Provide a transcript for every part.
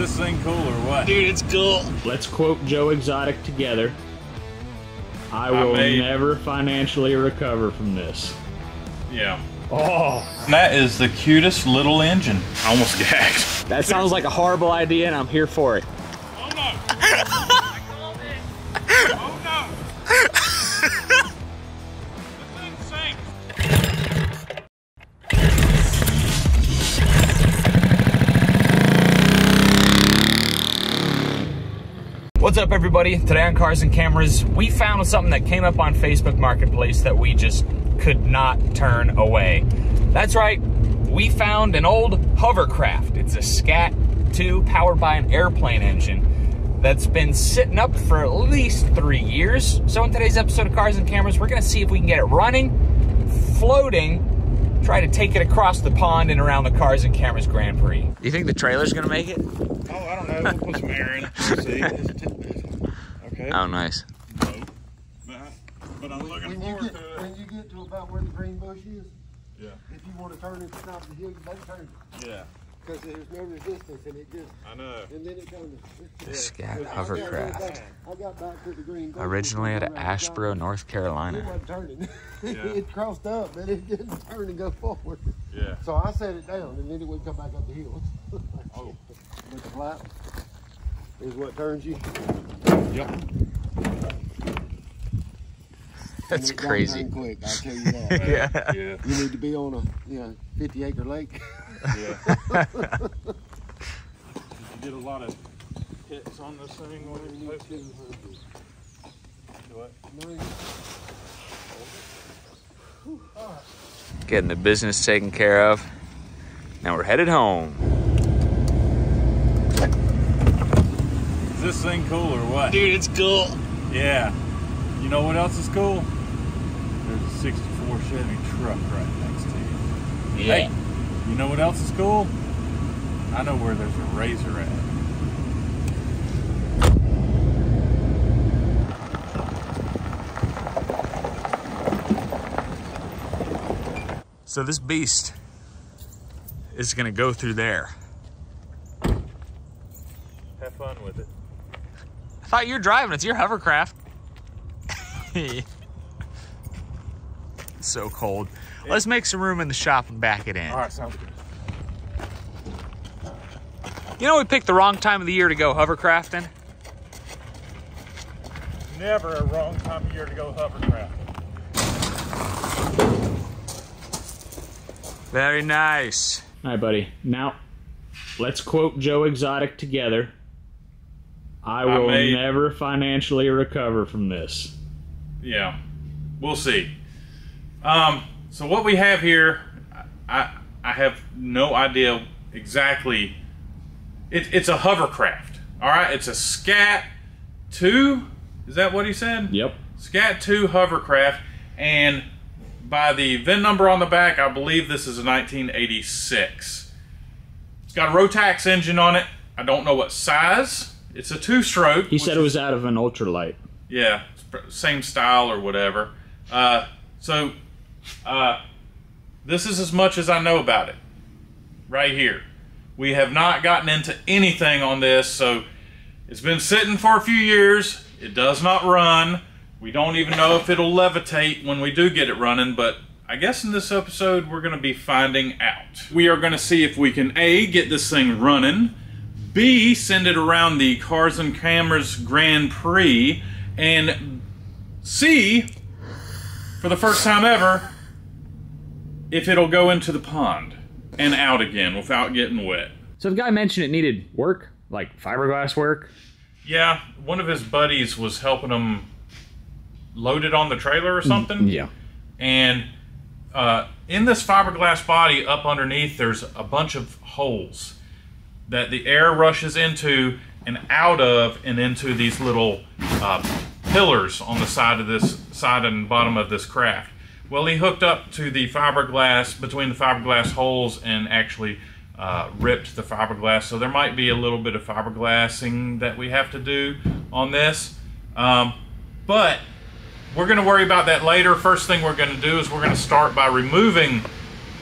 this thing cool or what? Dude, it's cool. Let's quote Joe Exotic together. I will never financially recover from this. Yeah. Oh. That is the cutest little engine. I almost gagged. That sounds like a horrible idea and I'm here for it. Oh no! I called it! Oh no! This thing sinks! What's up, everybody? Today on Cars and Cameras, we found something that came up on Facebook Marketplace that we just could not turn away. That's right, we found an old hovercraft. It's a Scat 2 powered by an airplane engine that's been sitting up for at least 3 years. So in today's episode of Cars and Cameras, we're gonna see if we can get it running, floating, try to take it across the pond and around the Cars and Cameras Grand Prix. Do you think the trailer's gonna make it? Oh, I don't know. We'll put some air in it. See? Okay. Oh, nice. No. But I'm looking forward to it. When you get to about where the green bush is, Yeah. if you want to turn it to the top of the hill, you better turn it. Yeah. Because there's no resistance and it just, I know. and then it turns. The Scat hovercraft. I got back to the green bush. Originally out of Asheboro, North It Carolina. wasn't turning. Yeah. It crossed up, but it didn't turn and go forward. Yeah. So I set it down and then it would come back up the hill. Oh. But the flap is what turns you. Yep. That's And it don't crazy. turn quick, I'll tell you that. Yeah. Yeah. You need to be on a 50-acre lake. Yeah. Did you get a lot of hits on this thing when it was posted? What? Getting the business taken care of. Now we're headed home. Is this thing cool or what? Dude, it's cool. Yeah. You know what else is cool? There's a 64 Chevy truck right next to you. Yeah. Hey, you know what else is cool? I know where there's a Razor at. So this beast is gonna go through there. Have fun with it. I thought you were driving, it's your hovercraft. It's so cold. Let's make some room in the shop and back it in. All right, sounds good. You know we picked the wrong time of the year to go hovercrafting? Never a wrong time of year to go hovercraft. Very nice. All right, buddy. Now, let's quote Joe Exotic together. I will never financially recover from this. Yeah, we'll see. So what we have here, I have no idea exactly. It's a hovercraft. All right, it's a Scat 2. Is that what he said? Yep. Scat 2 hovercraft, and by the VIN number on the back, I believe this is a 1986. It's got a Tacks engine on it. I don't know what size. It's a 2-stroke. He said it was out of an ultralight. Yeah, same style or whatever. This is as much as I know about it right here. We have not gotten into anything on this, so it's been sitting for a few years. It does not run. We don't even know if it'll levitate when we do get it running, but I guess in this episode we're going to be finding out. We are going to see if we can A, get this thing running, B, send it around the Cars and Cameras Grand Prix, and C, for the first time ever, if it'll go into the pond and out again without getting wet. So the guy mentioned it needed work, like fiberglass work. Yeah, one of his buddies was helping him load it on the trailer or something. Yeah. And in this fiberglass body up underneath, there's a bunch of holes that the air rushes into and out of and into these little pillars on the side and bottom of this craft. Well, he hooked up to the fiberglass, between the fiberglass holes, and actually ripped the fiberglass. So there might be a little bit of fiberglassing that we have to do on this. But we're going to worry about that later. First thing we're going to do is we're going to start by removing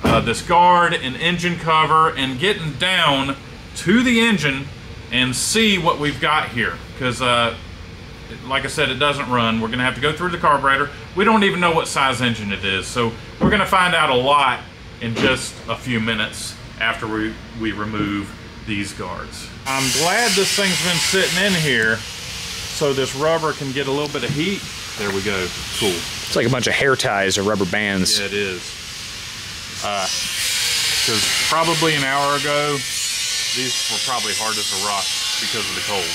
this guard and engine cover and getting down to the engine and see what we've got here. Because, like I said, it doesn't run. We're going to have to go through the carburetor. We don't even know what size engine it is. So we're going to find out a lot in just a few minutes after we remove these guards. I'm glad this thing's been sitting in here so this rubber can get a little bit of heat. There we go. Cool. It's like a bunch of hair ties or rubber bands. Yeah, it is. Because probably an hour ago, these were probably hard as a rock because of the cold.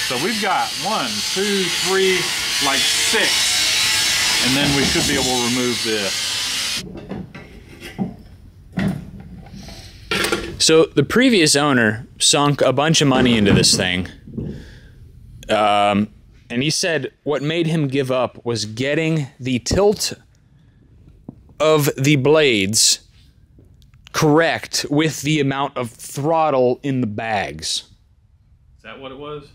So we've got 1, 2, 3, like 6. And then we should be able to remove this. So the previous owner sunk a bunch of money into this thing. And he said what made him give up was getting the tilt of the blades correct with the amount of throttle in the bags. Is that what it was?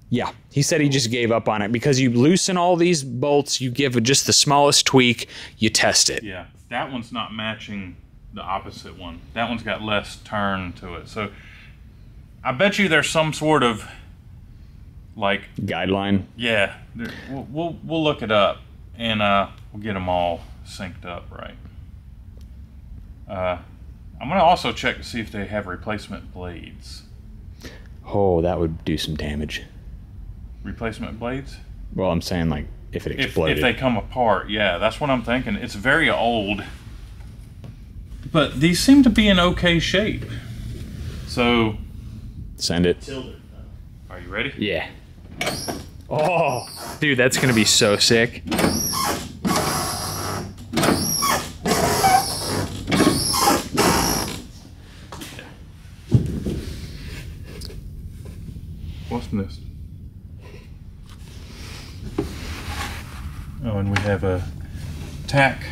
Yeah, he said he just gave up on it because you loosen all these bolts, you give just the smallest tweak, you test it. Yeah, that one's not matching the opposite one. That one's got less turn to it. So I bet you there's some sort of like guideline. Yeah, we'll look it up and we'll get them all synced up right. I'm gonna also check to see if they have replacement blades. Oh, that would do some damage. Replacement blades? Well, I'm saying like if it exploded. If they come apart, yeah, that's what I'm thinking. It's very old, but these seem to be in okay shape. So send it. Are you ready? Yeah. Oh, dude, that's gonna be so sick. What's this? Oh, and we have a tack.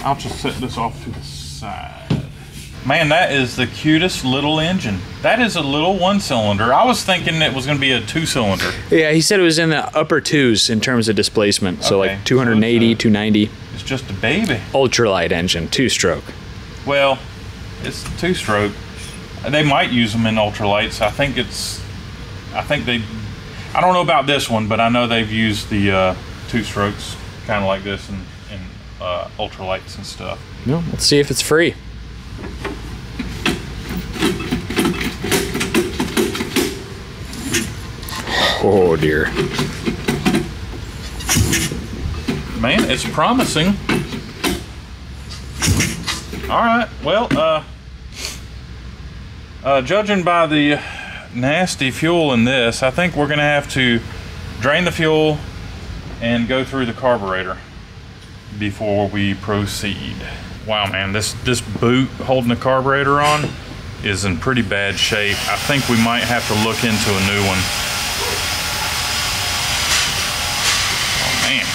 I'll just set this off to the side. Man, that is the cutest little engine. That is a little 1-cylinder. I was thinking it was going to be a 2-cylinder. Yeah, he said it was in the upper 2s in terms of displacement. So okay. like 280, 290. It's just a baby. Ultralight engine, 2-stroke. Well, it's 2-stroke. They might use them in ultralights. I don't know about this one, but I know they've used the 2-strokes kind of like this in ultralights and stuff. No, let's see if it's free. Oh dear. Man, it's promising. All right, well, judging by the nasty fuel in this, I think we're gonna have to drain the fuel and go through the carburetor before we proceed. Wow, man, this boot holding the carburetor on is in pretty bad shape. I think we might have to look into a new one. Oh man,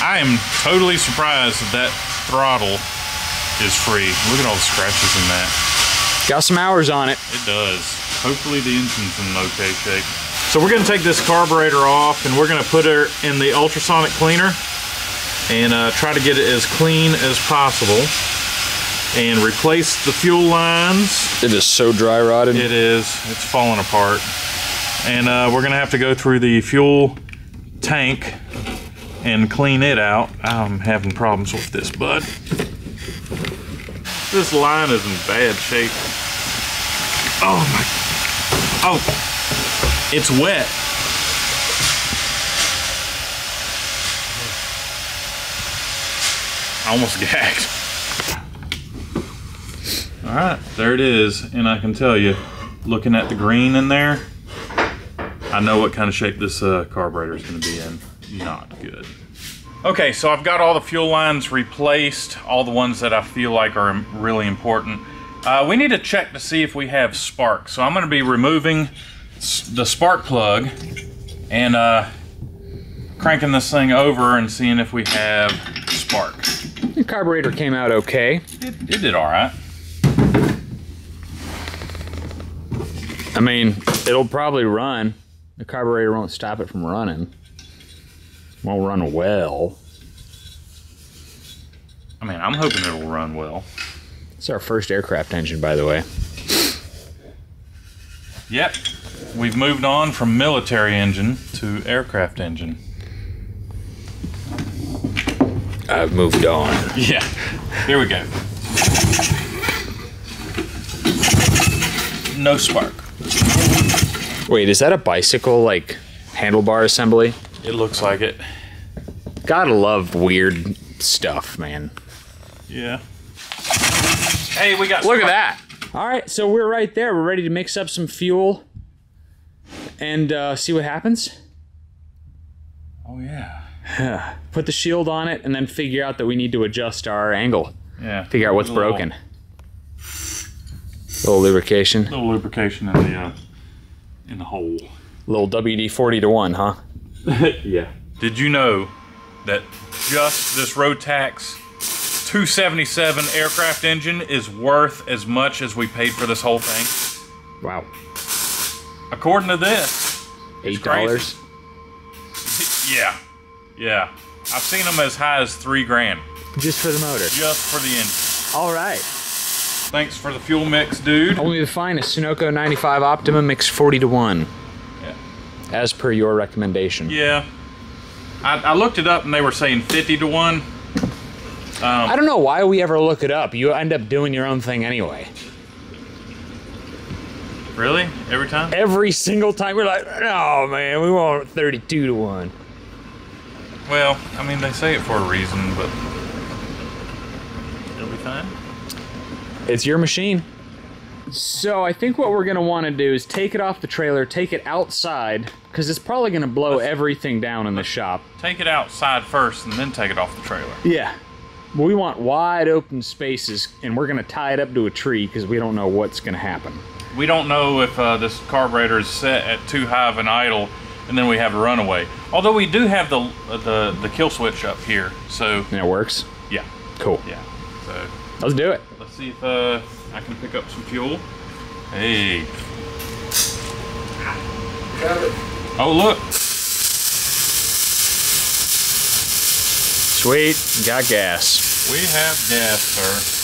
I am totally surprised that throttle is free. Look at all the scratches in that. Got some hours on it. It does. Hopefully the engine's in okay shape. So we're gonna take this carburetor off and we're gonna put her in the ultrasonic cleaner and try to get it as clean as possible and replace the fuel lines. It is so dry rotted. It is. It's falling apart. And we're gonna have to go through the fuel tank and clean it out. I'm having problems with this, bud. This line is in bad shape. Oh my, oh, it's wet. I almost gagged. All right, there it is. And I can tell you, looking at the green in there, I know what kind of shape this carburetor is gonna be in. Not good. Okay, so I've got all the fuel lines replaced, all the ones that I feel like are really important. We need to check to see if we have spark. So I'm gonna be removing the spark plug and cranking this thing over and seeing if we have spark. The carburetor came out okay. It did all right. I mean, it'll probably run. The carburetor won't stop it from running. Won't run well. I mean, I'm hoping it'll run well. It's our first aircraft engine, by the way. Yep. We've moved on from military engine to aircraft engine. I've moved on. Yeah. Here we go. No spark. Wait, is that a bicycle, like, handlebar assembly? It looks like it. Gotta love weird stuff, man. Yeah. Hey, we got... Look at that. All right, so we're right there. We're ready to mix up some fuel and see what happens. Oh, yeah. Put the shield on it and then figure out that we need to adjust our angle. Yeah. Figure out what's broken. Little lubrication. Little lubrication in the hole. Little WD-40 to 1, huh? Yeah. Did you know that just this Tacks 277 aircraft engine is worth as much as we paid for this whole thing? Wow. According to this, $8? Yeah. Yeah. I've seen them as high as $3 grand. Just for the motor. Just for the engine. All right. Thanks for the fuel mix, dude. Only the finest Sunoco 95 Optima mix 40 to 1. Yeah. As per your recommendation. Yeah. I looked it up and they were saying 50 to 1. I don't know why we ever look it up. You end up doing your own thing anyway. Really? Every time? Every single time we're like, oh man, we want 32 to 1. Well, I mean, they say it for a reason, but it'll be fine. It's your machine. So I think what we're gonna wanna do is take it off the trailer, take it outside, because it's probably gonna blow everything down in the shop. Take it outside first and then take it off the trailer. Yeah. We want wide open spaces, and we're gonna tie it up to a tree because we don't know what's gonna happen. We don't know if this carburetor is set at too high of an idle, and then we have a runaway. Although we do have the kill switch up here, so... And it works? Yeah. Cool. Yeah. So let's do it. Let's see if I can pick up some fuel. Hey. Oh, look. Sweet, got gas. We have gas, sir.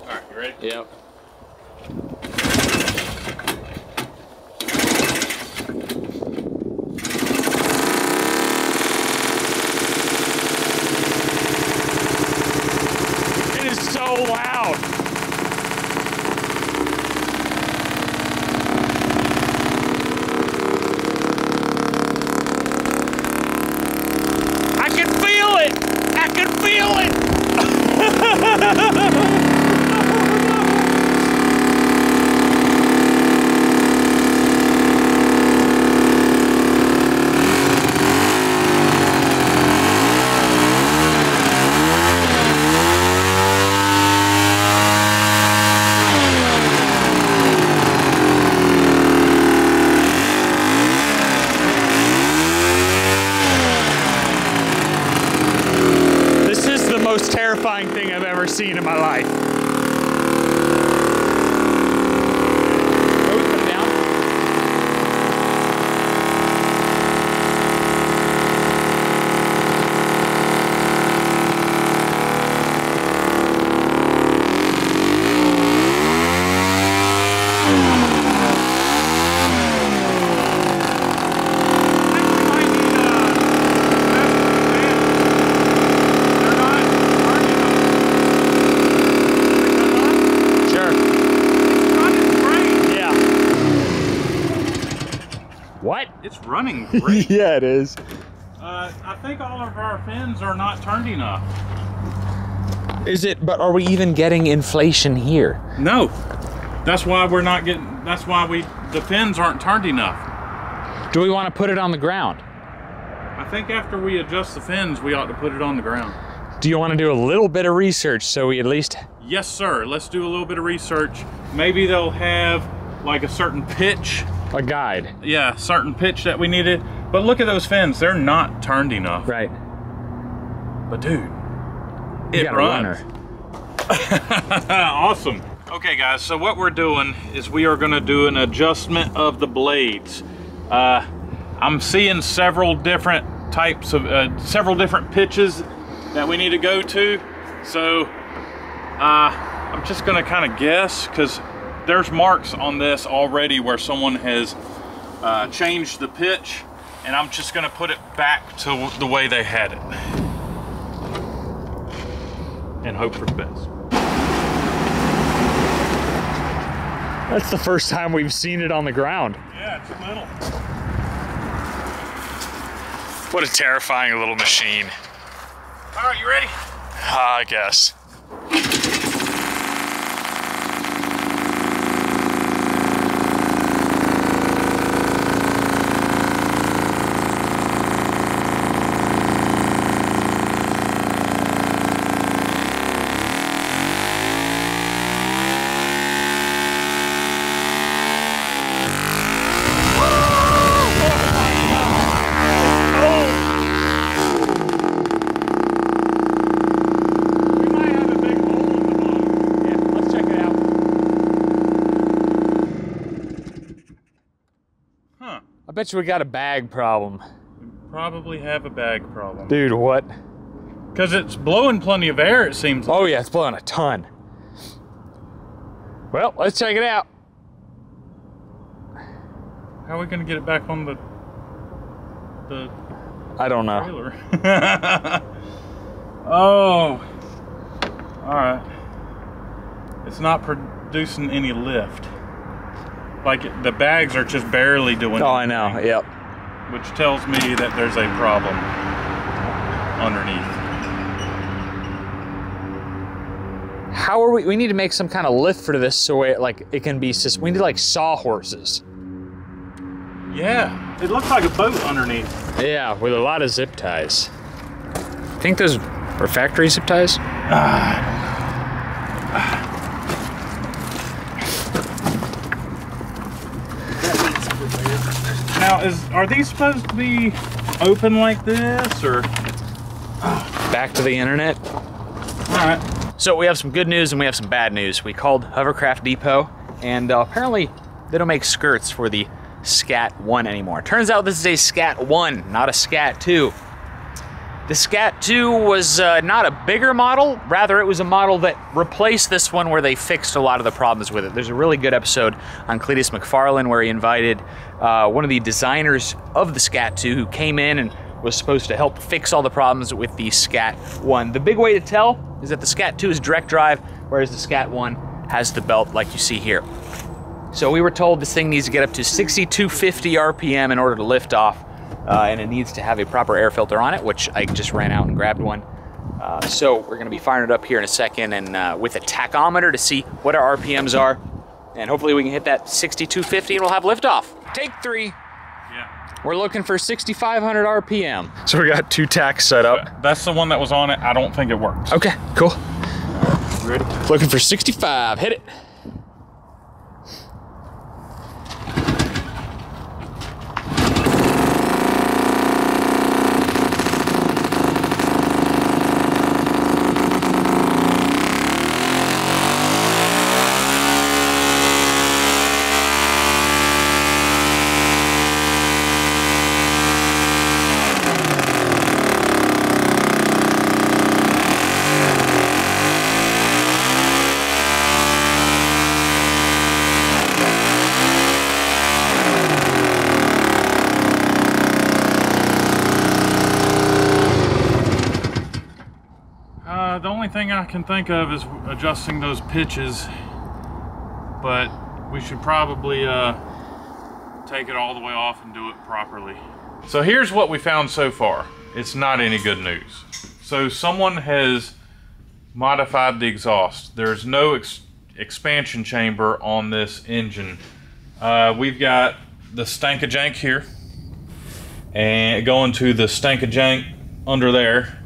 All right, you ready? Yep. It is so loud. I can feel it. I can feel it. Most terrifying thing I've ever seen in my life. Oh, put it down. What? It's running great. Yeah, it is. I think all of our fins are not turned enough. Is it? But are we even getting inflation here? No. That's why we're not getting, that's why the fins aren't turned enough. Do we want to put it on the ground? I think after we adjust the fins, we ought to put it on the ground. Do you want to do a little bit of research so we at least... Yes, sir. Let's do a little bit of research. Maybe they'll have like a certain pitch. A guide. Yeah, certain pitch that we needed. But look at those fins. They're not turned enough. Right. But dude, it runs. Awesome. Okay guys, so what we're doing is we are gonna do an adjustment of the blades. I'm seeing several different types of, several different pitches that we need to go to. So I'm just gonna kind of guess, because there's marks on this already where someone has changed the pitch, and I'm just gonna put it back to the way they had it and hope for the best. That's the first time we've seen it on the ground. Yeah, it's little. What a terrifying little machine. All right, you ready? I guess. I bet you we got a bag problem. We probably have a bag problem. Dude, what? Because it's blowing plenty of air, it seems. Oh yeah, it's blowing a ton. Well, let's check it out. How are we gonna get it back on the I don't know. trailer? Oh. Alright. It's not producing any lift. Like, the bags are just barely doing Oh, I know, yep. which tells me that there's a problem underneath. How are we need to make some kind of lift for this so it can be, we need like sawhorses. Yeah, it looks like a boat underneath. Yeah, with a lot of zip ties. I think those are factory zip ties? Now, are these supposed to be open like this, or? Back to the internet. All right. So we have some good news and we have some bad news. We called Hovercraft Depot, and apparently they don't make skirts for the Scat 1 anymore. Turns out this is a Scat 1, not a Scat 2. The Scat 2 was not a bigger model, rather it was a model that replaced this one where they fixed a lot of the problems with it. There's a really good episode on Cletus McFarlane where he invited one of the designers of the Scat 2 who came in and was supposed to help fix all the problems with the Scat 1. The big way to tell is that the Scat 2 is direct drive, whereas the Scat 1 has the belt like you see here. So we were told this thing needs to get up to 6,250 RPM in order to lift off. And it needs to have a proper air filter on it, which I just ran out and grabbed one. So we're gonna be firing it up here in a second, and with a tachometer to see what our RPMs are. And hopefully we can hit that 6,250 and we'll have liftoff. Take 3. Yeah. We're looking for 6,500 RPM. So we got 2 tacks set up. That's the one that was on it. I don't think it works. Okay, cool. Ready? Looking for 65, hit it. The only thing I can think of is adjusting those pitches, but we should probably take it all the way off and do it properly. So here's what we found so far. It's not any good news. So someone has modified the exhaust. There's no expansion chamber on this engine. We've got the stank-a-jank here, and going to the stank-a-jank under there.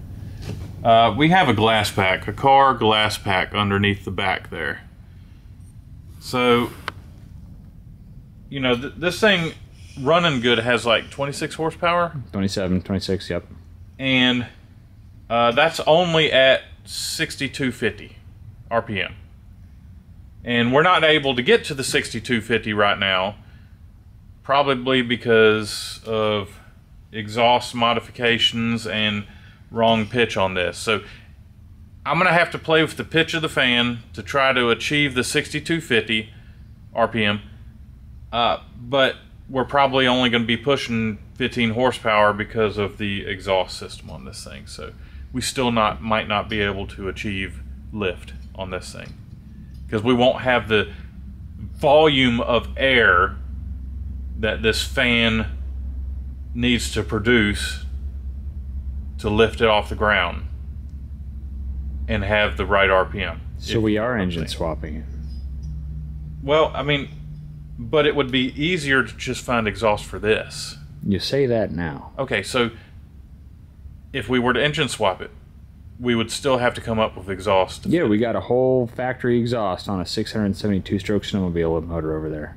We have a glass pack, a car glass pack underneath the back there. So, you know, this thing running good has like 26 horsepower. 27, 26, yep. And that's only at 6,250 RPM. And we're not able to get to the 6,250 right now, probably because of exhaust modifications, and wrong pitch on this. So I'm going to have to play with the pitch of the fan to try to achieve the 6250 RPM. But we're probably only going to be pushing 15 horsepower because of the exhaust system on this thing. So we still might not be able to achieve lift on this thing because we won't have the volume of air that this fan needs to produce to lift it off the ground and have the right RPM. So we are engine swapping it. Well, I mean, but it would be easier to just find exhaust for this. You say that now. Okay, so if we were to engine swap it, we would still have to come up with exhaust. Yeah, we got a whole factory exhaust on a 672-stroke snowmobile motor over there.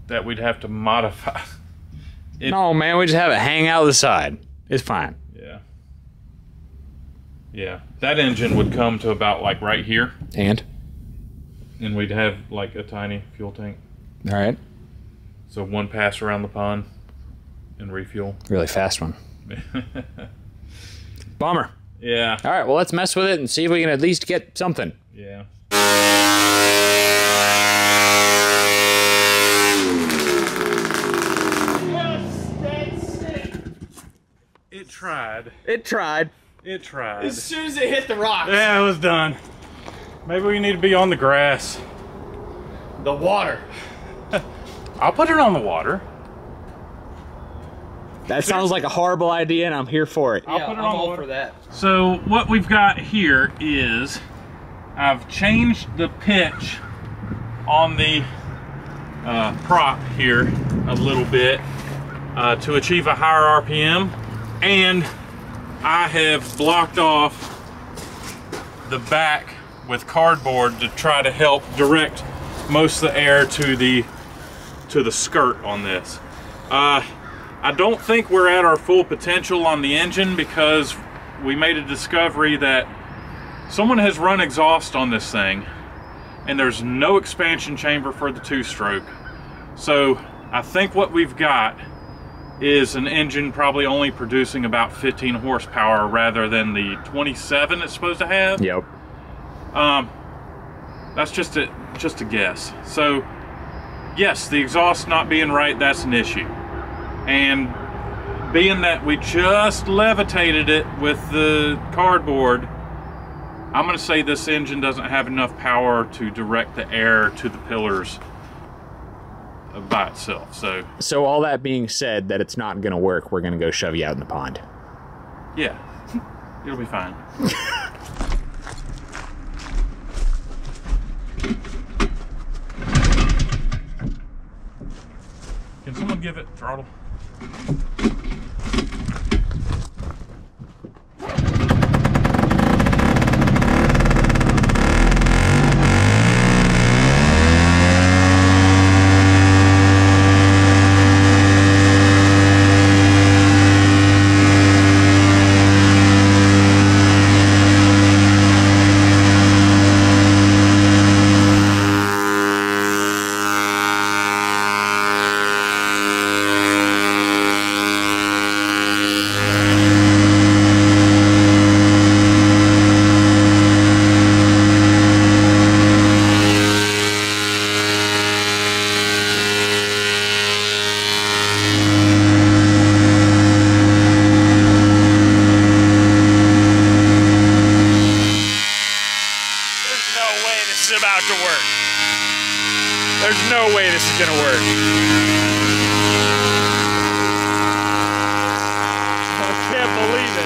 That we'd have to modify. No, man, we just have it hang out the side. It's fine. Yeah. Yeah. That engine would come to about like right here. And we'd have like a tiny fuel tank. All right. So one pass around the pond and refuel. Really fast one. Bummer. Yeah. All right, well, let's mess with it and see if we can at least get something. Yeah. It tried. It tried. It tried. As soon as it hit the rocks. Yeah, it was done. Maybe we need to be on the grass. The water. I'll put it on the water. That sounds like a horrible idea, and I'm here for it. I'll put it on the water. for that. So what we've got here is I've changed the pitch on the prop here a little bit to achieve a higher RPM, and I have blocked off the back with cardboard to try to help direct most of the air to the skirt on this. I don't think we're at our full potential on the engine because we made a discovery that someone has run exhaust on this thing and there's no expansion chamber for the two-stroke. So I think what we've got is an engine probably only producing about 15 horsepower rather than the 27 it's supposed to have. Yep. That's just a guess. So yes, the exhaust not being right, that's an issue. And being that we just levitated it with the cardboard, I'm going to say this engine doesn't have enough power to direct the air to the pillars by itself. So all that being said, that it's not going to work, we're going to go shove you out in the pond. Yeah, it'll be fine. Can someone give it throttle? There's no way this is gonna work. I can't believe it.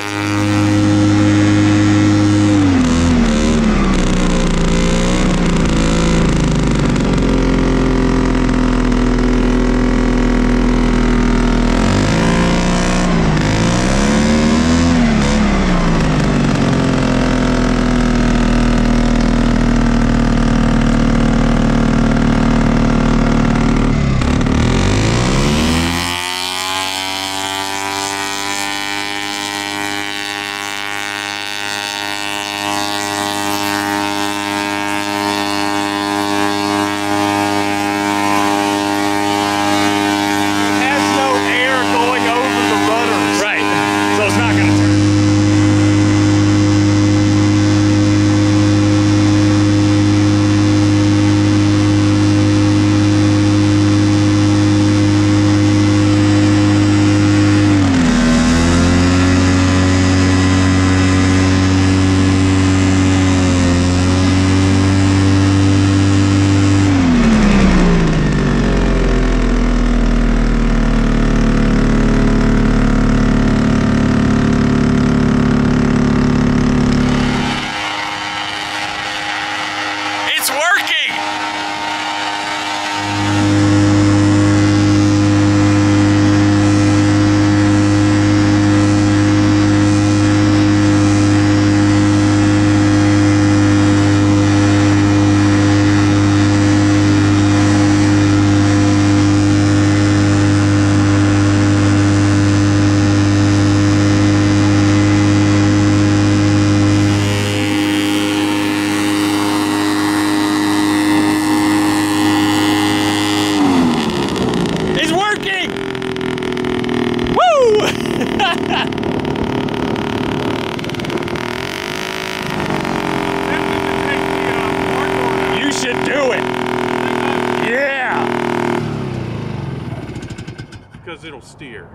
it'll steer.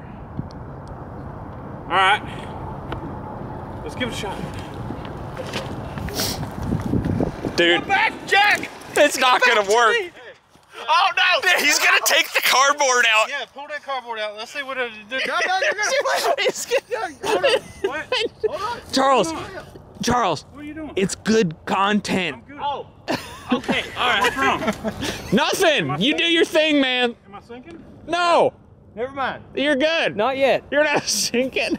All right, let's give it a shot. Dude. Come back, Jack! It's not gonna work. Oh no! He's gonna take the cardboard out. Yeah, pull that cardboard out. Let's see what it'll do. No, you're gonna. What? Hold on. Charles, What are you doing? it's good content. I'm good. Oh, okay. All right. What's wrong? Nothing. You do your thing, man. Am I sinking? No, Never mind. you're good. Not yet. You're not sinking.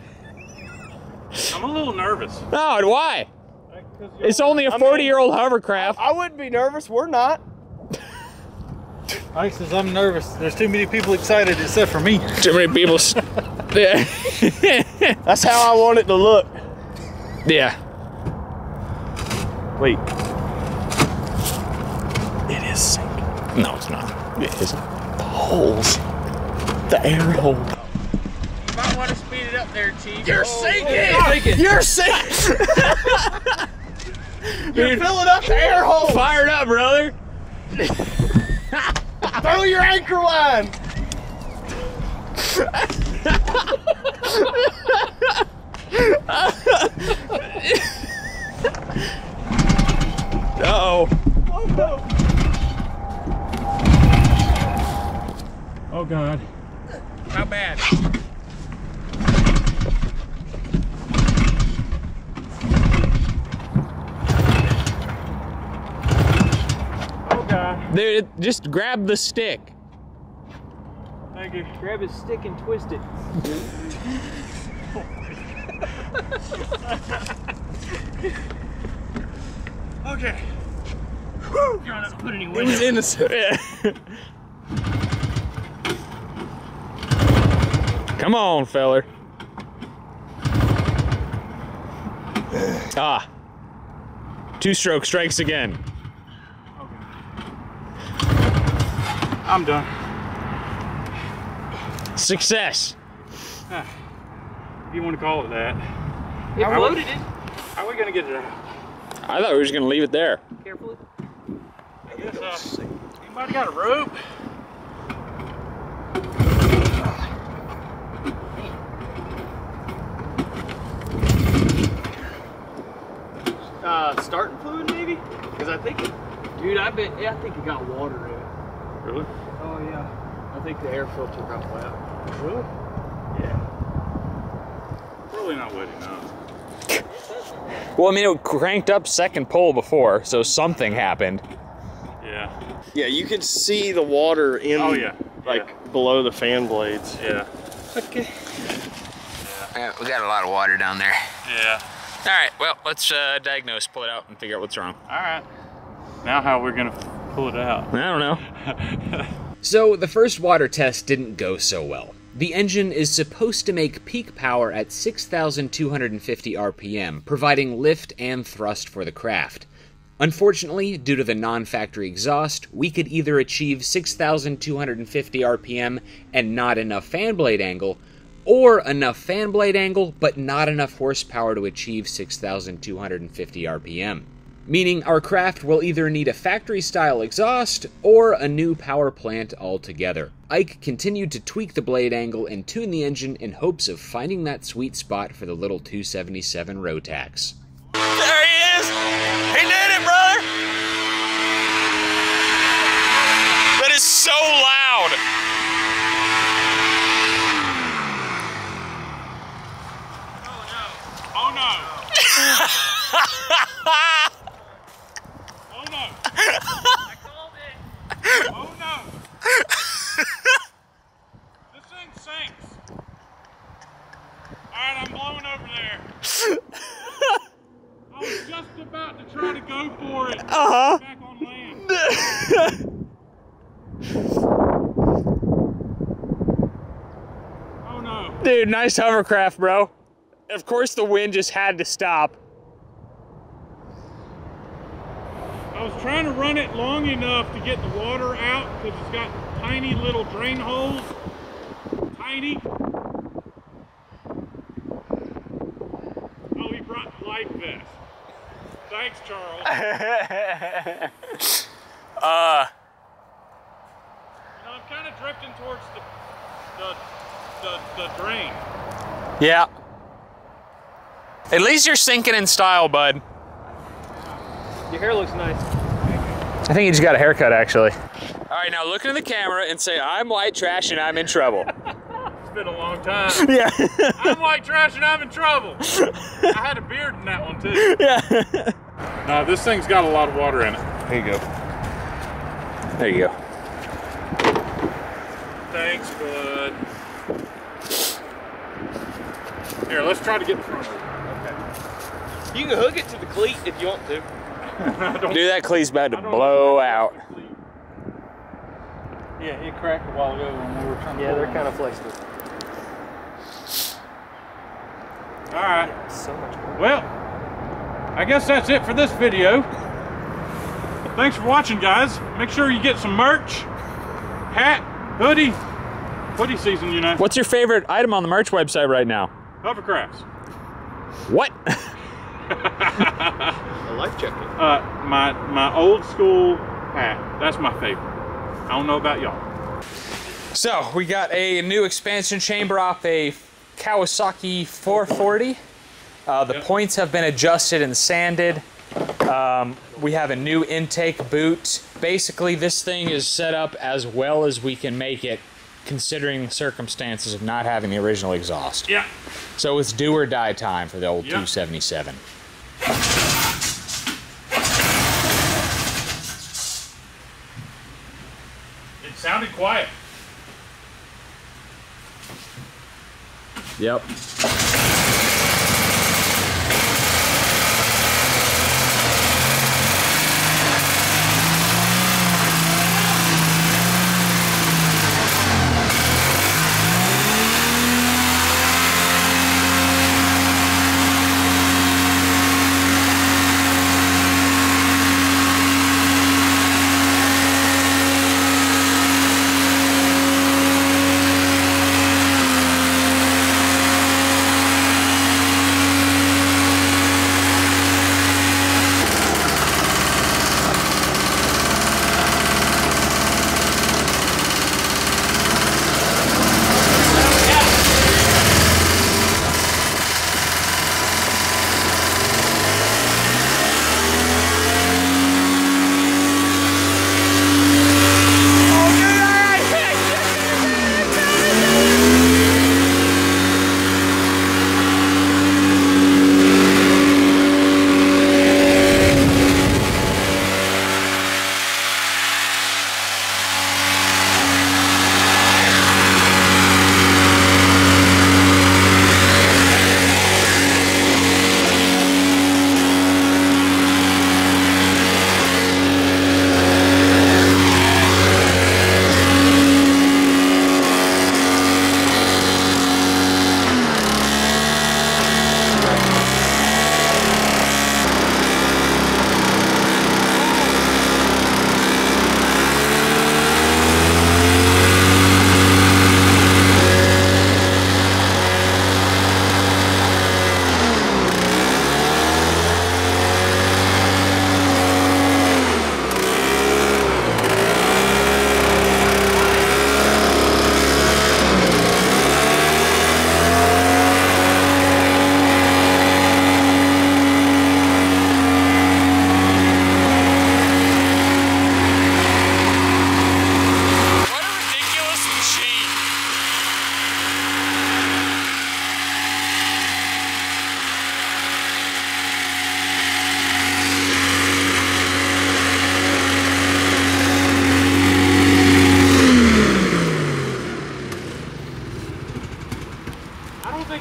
I'm a little nervous. No, and why? It's only a 40-year-old hovercraft. I wouldn't be nervous. We're not. Ike says I'm nervous. There's too many people excited except for me. Too many people. Yeah. That's how I want it to look. Yeah. Wait. It is sinking. No, it's not. It isn't. The holes. The air hole. You might want to speed it up there, Chief. You're sinking! You're sick. You're filling up the air hole. Fired up, brother. Throw your anchor line. Uh-oh. Oh no. Oh God. How bad? Oh God. Dude, just grab the stick. Thank you. Grab his stick and twist it. Okay. You're not put any weight. It was innocent. Yeah. Come on, feller. Ah. Two-stroke strikes again. I'm done. Success. If you want to call it that. It floated it. How are we gonna get it out? I thought we were just gonna leave it there. Carefully. I guess, anybody got a rope? Starting fluid maybe? Because I think it. Dude, I think it got water in it. Really? Oh yeah. I think the air filter got wet. Really? Yeah. Probably not wet enough. Well, I mean, it cranked up second pull before, so something happened. Yeah. Yeah, you could see the water in. Oh yeah. Like below the fan blades. Yeah. Okay. Yeah, we got a lot of water down there. Yeah. All right, well, let's diagnose, pull it out, and figure out what's wrong. All right. Now how we're gonna pull it out? I don't know. So the first water test didn't go so well. The engine is supposed to make peak power at 6,250 RPM, providing lift and thrust for the craft. Unfortunately, due to the non-factory exhaust, we could either achieve 6,250 RPM and not enough fan blade angle, or enough fan blade angle but not enough horsepower to achieve 6,250 RPM. Meaning our craft will either need a factory-style exhaust or a new power plant altogether. Ike continued to tweak the blade angle and tune the engine in hopes of finding that sweet spot for the little 277 Rotax. There he is! He did it, brother! That is so loud! Oh no! Oh no! I called it. Oh no! This thing sinks. Alright, I'm blowing over there. I was just about to try to go for it. Back on land. Oh no. Dude, nice hovercraft, bro. Of course the wind just had to stop. I was trying to run it long enough to get the water out because it's got tiny little drain holes. Tiny. Oh, he brought the life vest. Thanks, Charles. You know, I'm kind of drifting towards the the drain. Yeah. At least you're sinking in style, bud. Your hair looks nice. I think you just got a haircut, actually. All right, now look into the camera and say, I'm white trash and I'm in trouble. It's been a long time. Yeah. I'm white trash and I'm in trouble. I had a beard in that one, too. Yeah. No, this thing's got a lot of water in it. There you go. There you go. Thanks, bud. Here, let's try to get in front of it. You can hook it to the cleat if you want to. Dude, that cleat's about to blow out. Yeah, it cracked a while ago when we were trying to Yeah, pull they're on kind it. of flexible. All right. So much more. Well, I guess that's it for this video. Thanks for watching, guys. Make sure you get some merch. Hat, hoodie. Hoodie season, you know. What's your favorite item on the merch website right now? Hovercrafts. What? A life jacket. My old school hat. That's my favorite. I don't know about y'all. So, we got a new expansion chamber off a Kawasaki 440. The points have been adjusted and sanded. We have a new intake boot. Basically, this thing is set up as well as we can make it, considering the circumstances of not having the original exhaust. Yeah. So it's do or die time for the old 277. It sounded quiet. Yep.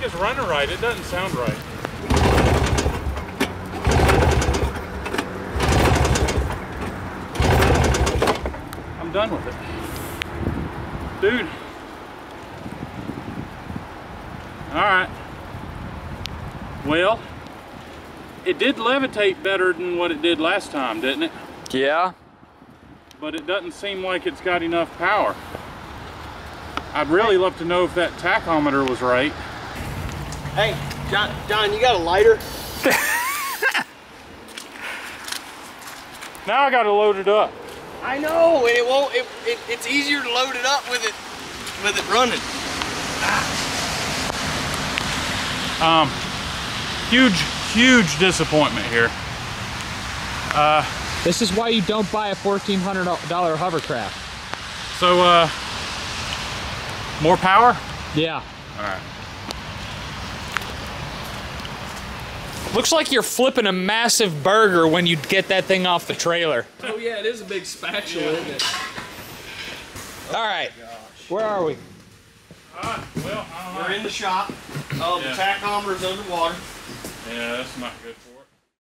It's running right. It doesn't sound right. I'm done with it. Dude. Alright. Well, it did levitate better than what it did last time, didn't it? Yeah. But it doesn't seem like it's got enough power. I'd really love to know if that tachometer was right. Hey, John, you got a lighter? Now I gotta load it up. I know, and it won't. It's easier to load it up with it running. Ah. Huge disappointment here. This is why you don't buy a $1,400 hovercraft. So, more power? Yeah. All right. Looks like you're flipping a massive burger when you get that thing off the trailer. Oh yeah, it is a big spatula, isn't it? All right, where are we? Well, I don't know. We're in the shop. Yeah. The tachometer's underwater. Yeah, that's not good for you.